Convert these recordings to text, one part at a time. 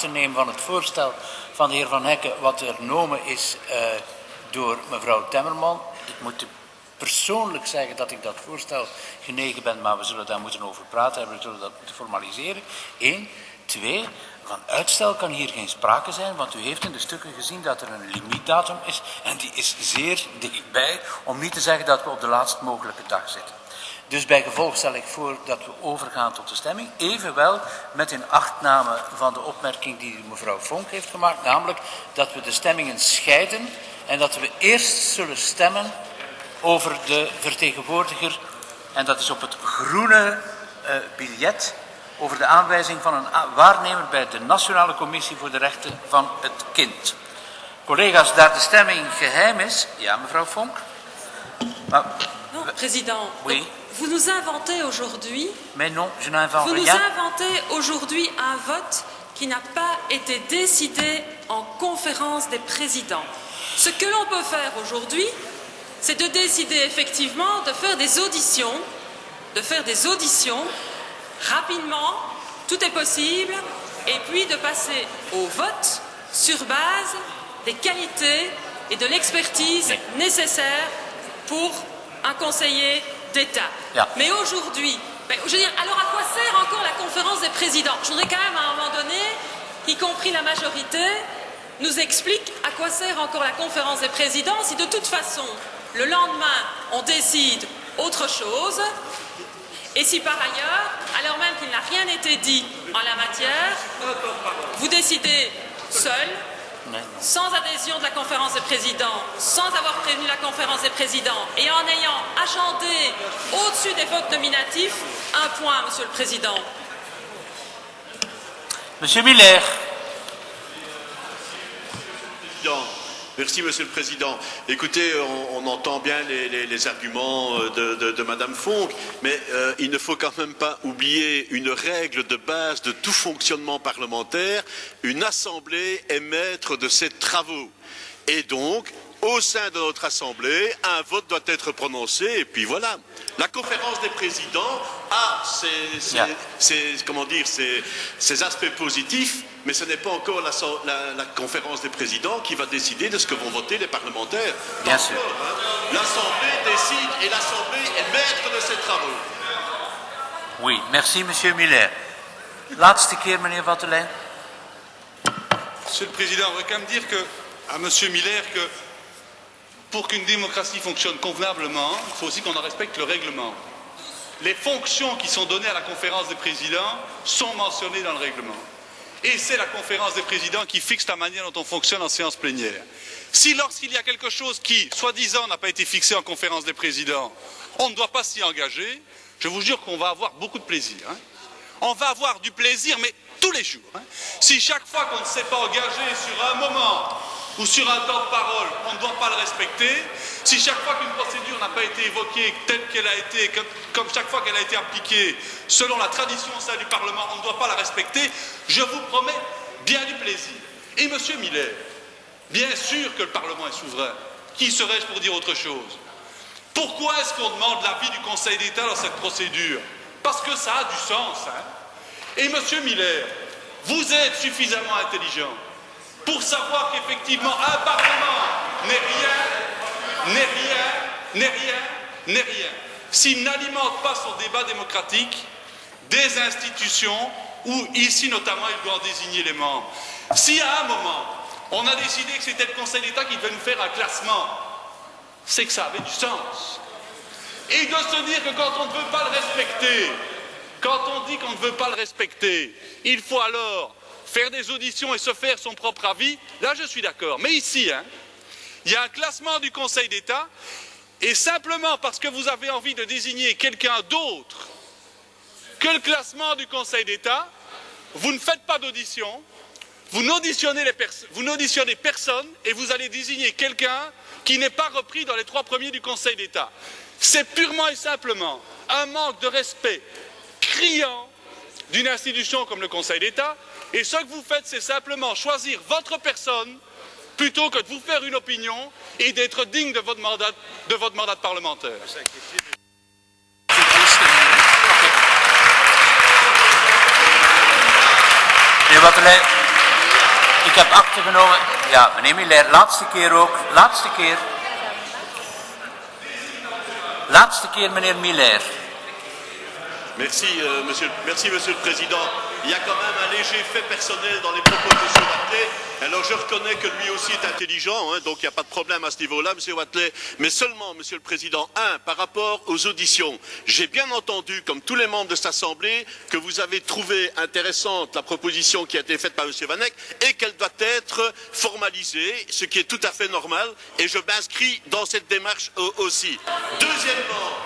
te nemen van het voorstel van de heer Van Hekken, wat vernomen is door mevrouw Temmerman. Ik moet persoonlijk zeggen dat ik dat voorstel genegen ben, maar we zullen daar moeten over praten en we zullen dat moeten formaliseren. 1. 2. Van uitstel kan hier geen sprake zijn, want u heeft in de stukken gezien dat er een limietdatum is en die is zeer dichtbij, om niet te zeggen dat we op de laatst mogelijke dag zitten. Dus bij gevolg stel ik voor dat we overgaan tot de stemming, evenwel met in achtname van de opmerking die mevrouw Vonk heeft gemaakt, namelijk dat we de stemmingen scheiden en dat we eerst zullen stemmen over de vertegenwoordiger, en dat is op het groene biljet, over de aanwijzing van een waarnemer bij de Nationale Commissie voor de Rechten van het Kind. Collega's, daar de stemming geheim is... Ja, mevrouw Vonk? Non, président. Oui. Vous nous inventez aujourd'hui... Mais non, je n'invente rien. Vous nous inventez aujourd'hui un vote qui n'a pas été décidé en conférence des présidents. Ce que l'on peut faire aujourd'hui, c'est de décider effectivement de faire des auditions, rapidement, tout est possible, et puis de passer au vote sur base des qualités et de l'expertise nécessaires pour un conseiller d'État. Yeah. Mais aujourd'hui, je veux dire, alors à quoi sert encore la conférence des présidents? Je voudrais quand même à un moment donné, y compris la majorité, nous explique à quoi sert encore la conférence des présidents si de toute façon, le lendemain, on décide autre chose. Et si par ailleurs, alors même qu'il n'a rien été dit en la matière, vous décidez seul, sans adhésion de la conférence des présidents, sans avoir prévenu la conférence des présidents et en ayant agendé au-dessus des votes nominatifs un point, Monsieur le Président. Monsieur Miller. Merci, Monsieur le Président. Écoutez, on entend bien les arguments de Madame Fonck, mais il ne faut quand même pas oublier une règle de base de tout fonctionnement parlementaire. Une assemblée est maître de ses travaux. Et donc, au sein de notre assemblée, un vote doit être prononcé, et puis voilà. La conférence des présidents a ses aspects positifs, mais ce n'est pas encore la conférence des présidents qui va décider de ce que vont voter les parlementaires. Bien sûr. L'Assemblée décide et l'Assemblée est maître de ses travaux. Oui, merci, Monsieur Miller. Laatste keer, meneer Vattelijn. Monsieur le Président, on va quand même dire à Monsieur Miller que pour qu'une démocratie fonctionne convenablement, il faut aussi qu'on en respecte le règlement. Les fonctions qui sont données à la conférence des présidents sont mentionnées dans le règlement. Et c'est la conférence des présidents qui fixe la manière dont on fonctionne en séance plénière. Si lorsqu'il y a quelque chose qui, soi-disant, n'a pas été fixé en conférence des présidents, on ne doit pas s'y engager, je vous jure qu'on va avoir beaucoup de plaisir. On va avoir du plaisir, mais tous les jours. Si chaque fois qu'on ne s'est pas engagé sur un moment ou sur un temps de parole, on ne doit pas le respecter, si chaque fois qu'une procédure n'a pas été évoquée telle qu'elle a été, comme chaque fois qu'elle a été appliquée, selon la tradition au sein du Parlement, on ne doit pas la respecter, je vous promets bien du plaisir. Et Monsieur Miller, bien sûr que le Parlement est souverain. Qui serais-je pour dire autre chose? Pourquoi est-ce qu'on demande l'avis du Conseil d'État dans cette procédure? Parce que ça a du sens. Et Monsieur Miller, vous êtes suffisamment intelligent pour savoir qu'effectivement un Parlement n'est rien s'il n'alimente pas son débat démocratique des institutions où ici notamment il doit en désigner les membres. Si à un moment on a décidé que c'était le Conseil d'État qui devait nous faire un classement, c'est que ça avait du sens. Et de se dire que quand on ne veut pas le respecter, quand on dit qu'on ne veut pas le respecter, il faut alors faire des auditions et se faire son propre avis, là je suis d'accord. Mais ici, il y a un classement du Conseil d'État, et simplement parce que vous avez envie de désigner quelqu'un d'autre que le classement du Conseil d'État, vous ne faites pas d'audition, vous n'auditionnez personne, et vous allez désigner quelqu'un qui n'est pas repris dans les 3 premiers du Conseil d'État. C'est purement et simplement un manque de respect criant d'une institution comme le Conseil d'État, et ce que vous faites, c'est simplement choisir votre personne plutôt que de vous faire une opinion et d'être digne de votre mandat de parlementaire. Meneer Vattelijn. Ik heb akte genomen. Ja, meneer Miller, laatste keer ook. Laatste keer. Laatste keer, meneer Miller. Merci, merci, Monsieur le Président. Il y a quand même un léger fait personnel dans les propos de M. Wathelet. Alors je reconnais que lui aussi est intelligent, hein, donc il n'y a pas de problème à ce niveau-là, M. Wathelet. Mais seulement, Monsieur le Président, par rapport aux auditions, j'ai bien entendu, comme tous les membres de cette Assemblée, que vous avez trouvé intéressante la proposition qui a été faite par M. Van Eck et qu'elle doit être formalisée, ce qui est tout à fait normal, et je m'inscris dans cette démarche aussi.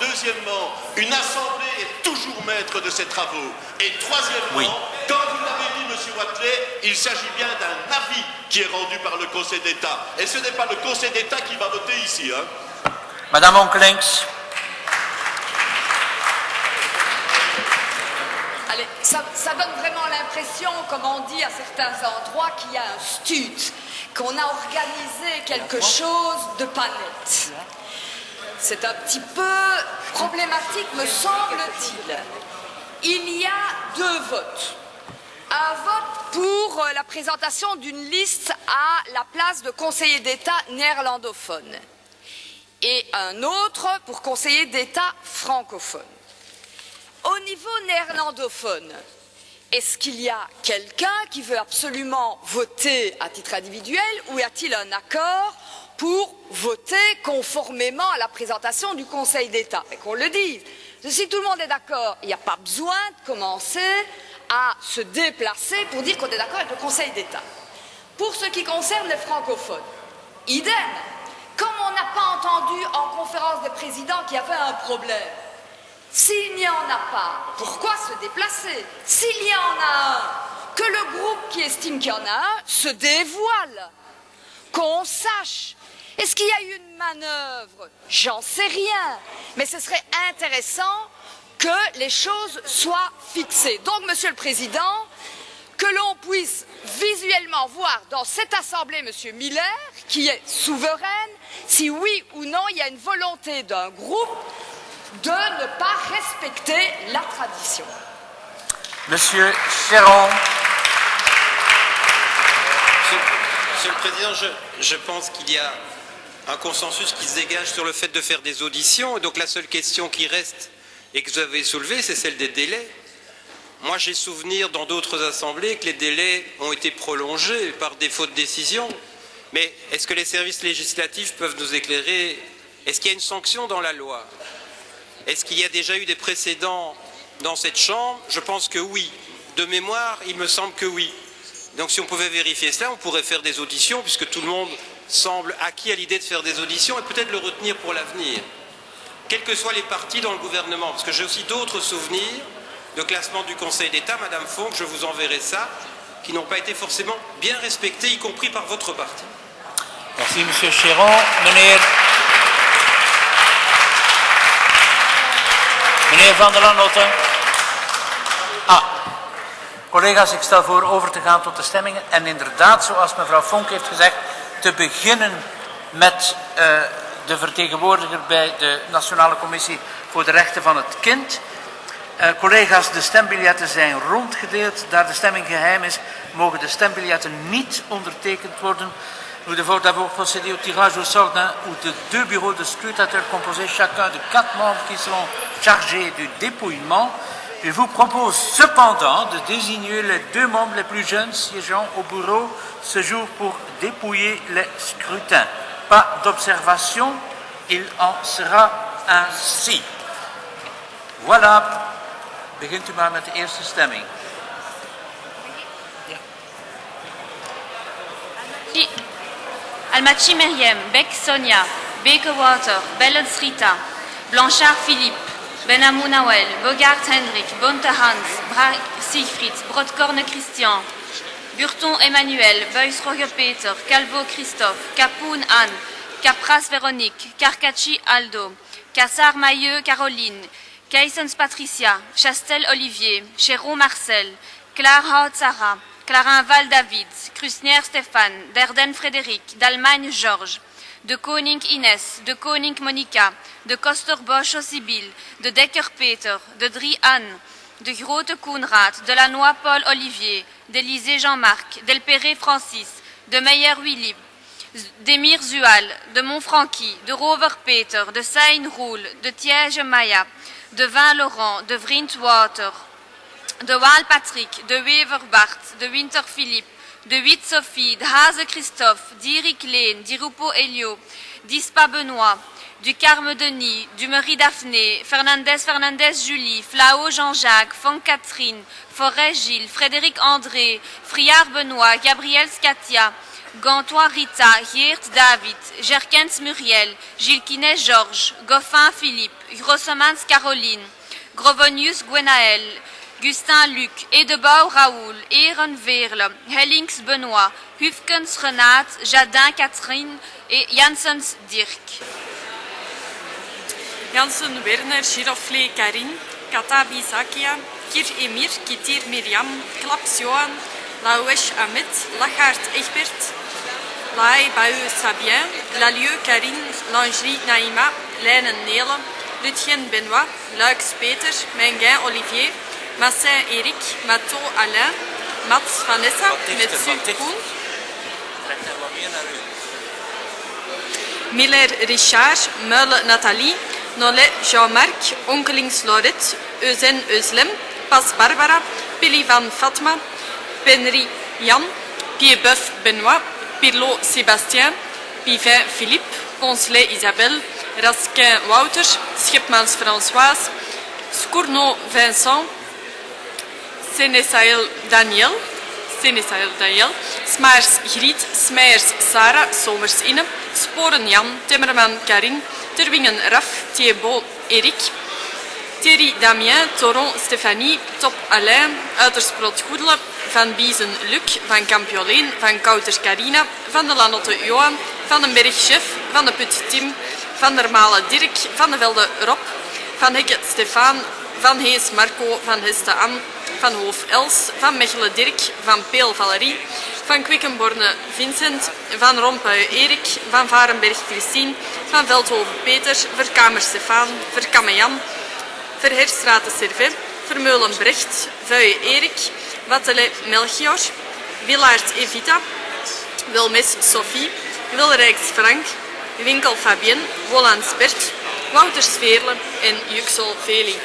Deuxièmement, une Assemblée est toujours maître de ses travaux. Et troisièmement, oui. Comme vous l'avez dit, M. Wathelet, il s'agit bien d'un avis qui est rendu par le Conseil d'État. Et ce n'est pas le Conseil d'État qui va voter ici. Hein. Madame Onkelings. Allez, ça donne vraiment l'impression, comme on dit à certains endroits, qu'il y a un stut, qu'on a organisé quelque chose de pas net. C'est un petit peu problématique, me semble-t-il. Il y a 2 votes. Un vote pour la présentation d'une liste à la place de conseiller d'État néerlandophone et un autre pour conseiller d'État francophone. Au niveau néerlandophone, est-ce qu'il y a quelqu'un qui veut absolument voter à titre individuel ou y a-t-il un accord pour voter conformément à la présentation du Conseil d'État? Et qu'on le dise. Si tout le monde est d'accord, il n'y a pas besoin de commencer à se déplacer pour dire qu'on est d'accord avec le Conseil d'État. Pour ce qui concerne les francophones, idem. Comme on n'a pas entendu en conférence des présidents qu'il y avait un problème, s'il n'y en a pas, pourquoi se déplacer? S'il y en a un, que le groupe qui estime qu'il y en a un se dévoile, qu'on sache. Est-ce qu'il y a eu une manœuvre? J'en sais rien. Mais ce serait intéressant que les choses soient fixées. Donc, Monsieur le Président, que l'on puisse visuellement voir dans cette Assemblée M. Miller, qui est souveraine, si oui ou non il y a une volonté d'un groupe de ne pas respecter la tradition. Monsieur Chéron. Monsieur le Président, je pense qu'il y a un consensus qui se dégage sur le fait de faire des auditions. Et donc la seule question qui reste et que vous avez soulevée, c'est celle des délais. Moi, j'ai souvenir dans d'autres assemblées que les délais ont été prolongés par défaut de décision. Mais est-ce que les services législatifs peuvent nous éclairer? Est-ce qu'il y a une sanction dans la loi? Est-ce qu'il y a déjà eu des précédents dans cette Chambre? Je pense que oui. De mémoire, il me semble que oui. Donc si on pouvait vérifier cela, on pourrait faire des auditions, puisque tout le monde semble acquis à l'idée de faire des auditions, et peut-être le retenir pour l'avenir. Quels que soient les partis dans le gouvernement, parce que j'ai aussi d'autres souvenirs de classement du Conseil d'État, Madame Fonck, je vous enverrai ça, qui n'ont pas été forcément bien respectés, y compris par votre parti. Merci, Monsieur Chéron. Meneer Van der Lanotte. Collega's, ik stel voor over te gaan tot de stemmingen. En inderdaad, zoals mevrouw Fonck heeft gezegd, te beginnen met de vertegenwoordiger bij de Nationale Commissie voor de Rechten van het Kind. Collega's, de stembiljetten zijn rondgedeeld. Daar de stemming geheim is, mogen de stembiljetten niet ondertekend worden. Nous devons d'abord procéder au tirage au sort d'un ou de 2 bureaux de scrutateurs composés chacun de 4 membres qui seront chargés du dépouillement. Je vous propose cependant de désigner les 2 membres les plus jeunes siégeant au bureau ce jour pour dépouiller les scrutins. Pas d'observation, il en sera ainsi. Voilà. Begint u maar met de eerste stemming. Almaty Meriem, Beck Sonia, Bekewater, Bellens Rita, Blanchard Philippe, Benamou Nawel, Bogart Hendrik, Bonte Hans, Braak Siegfried, Brodkorne Christian, Burton Emmanuel, Buys Roger Peter, Calvo Christophe, Capoun Anne, Capras Véronique, Carcacci Aldo, Cassar Mailleux Caroline, Keysens Patricia, Chastel Olivier, Chéreau Marcel, Clara Sarah, Clarin Val David, Krusnier Stéphane, Derden Frédéric, d'Allemagne Georges, de Koning Inès, de Koning Monica, de Koster Bosch Sibyl, de Decker Peter, de Drie Anne, de Grote Koenraad, de Lannoy Paul Olivier, d'Élysée Jean-Marc, d'Elperé Francis, de Meyer Willy, d'Emir Zual, de Montfranqui, de Rover Peter, de Sein Roel, de Thiège Maya, de Vin Laurent, de Vriend Water, de Waal Patrick, de Wever Bart, de Winter Philippe, de Huit Sophie, de Haze Christophe, d'Iric Leen, d'Irupo Elio, d'Ispa Benoît, du Carme Denis, du Marie Daphné, Fernandez Julie, Flao Jean-Jacques, Fong Catherine, Forêt Gilles, Frédéric André, Friard Benoît, Gabriel Scatia, Gantois Rita, Hiert David, Gerkens Muriel, Gilquinet Georges, Goffin Philippe, Grossemans Caroline, Grovonius Gwenaël, Gustin Luc, Edebouw Raoul, Eren Veerle, Hellings Benoît, Hufkens Renate, Jadin Catherine et Janssens Dirk. Janssen Werner, Girofle Karin, Katabi Zakia, Kir Emir, Kitir Miriam, Klaps Johan, Lawesh Ahmed, Lachart Egbert, Lai Bau Sabien, Lalieu Karine, Langerie Naïma, Leinen Nele, Lutien Benoît, Lux Peter, Menguin Olivier, Massin Eric, Mato Alain, Mats Vanessa, Metsu Koen, Miller Richard, Meule Nathalie, Nollet Jean-Marc, Onkelings Laurette, Euzen Euslem, Pas Barbara, Billy van Fatma, Penry Jan, Pierbeuf Benoît, Pirlo Sébastien, Pivin Philippe, Poncelet Isabelle, Rasquin Wouter, Schipmans Françoise, Scourneau Vincent, Senesael Daniel, Smaers Griet, Smijers Sarah, Somers Inne, Sporen Jan, Timmerman Karin, Terwingen Raf, Thibaut Eric, Thierry Damien, Toron Stéphanie, Top Alain, Uitersprot Goedele, Van Biezen Luc, Van Campioleen, Van Kouters Carina, Van de Lanotte Johan, Van den Berg Chef, Van de Put Tim, Van der Malen Dirk, Van de Velde Rob, Van Hekke Stefan, Van Hees Marco, Van Heste Anne, Van Hoof Els, Van Mechelen Dirk, Van Peel Valerie, Van Quickenborne Vincent, Van Rompuy Erik, Van Varenberg Christine, Van Veldhoven Peter, Verkamer Stefan, Verkamme Jan, Verherstraten Servet, Vermeulen Brecht, Vuije Erik, Wattele Melchior, Willaert Evita, Wilmes Sophie, Wilrijks Frank, Winkel Fabien, Wolans Bert, Wouter Sveerle en Juxel Veli.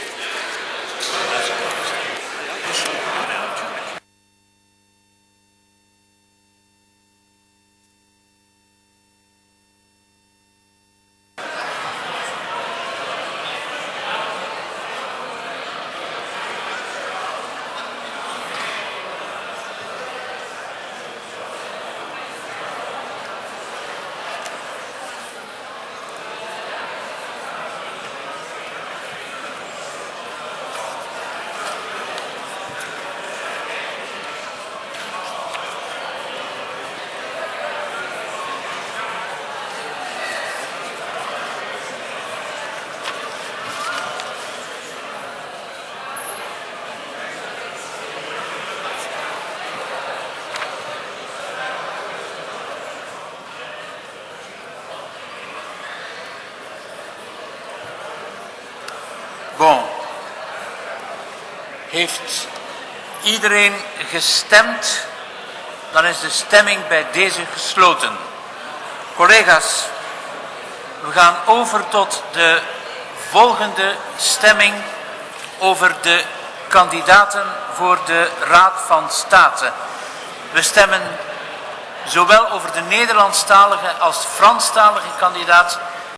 Bon. Heeft iedereen gestemd? Dan is de stemming bij deze gesloten. Collega's, we gaan over tot de volgende stemming over de kandidaten voor de Raad van State. We stemmen zowel over de Nederlandstalige als de Franstalige kandidaat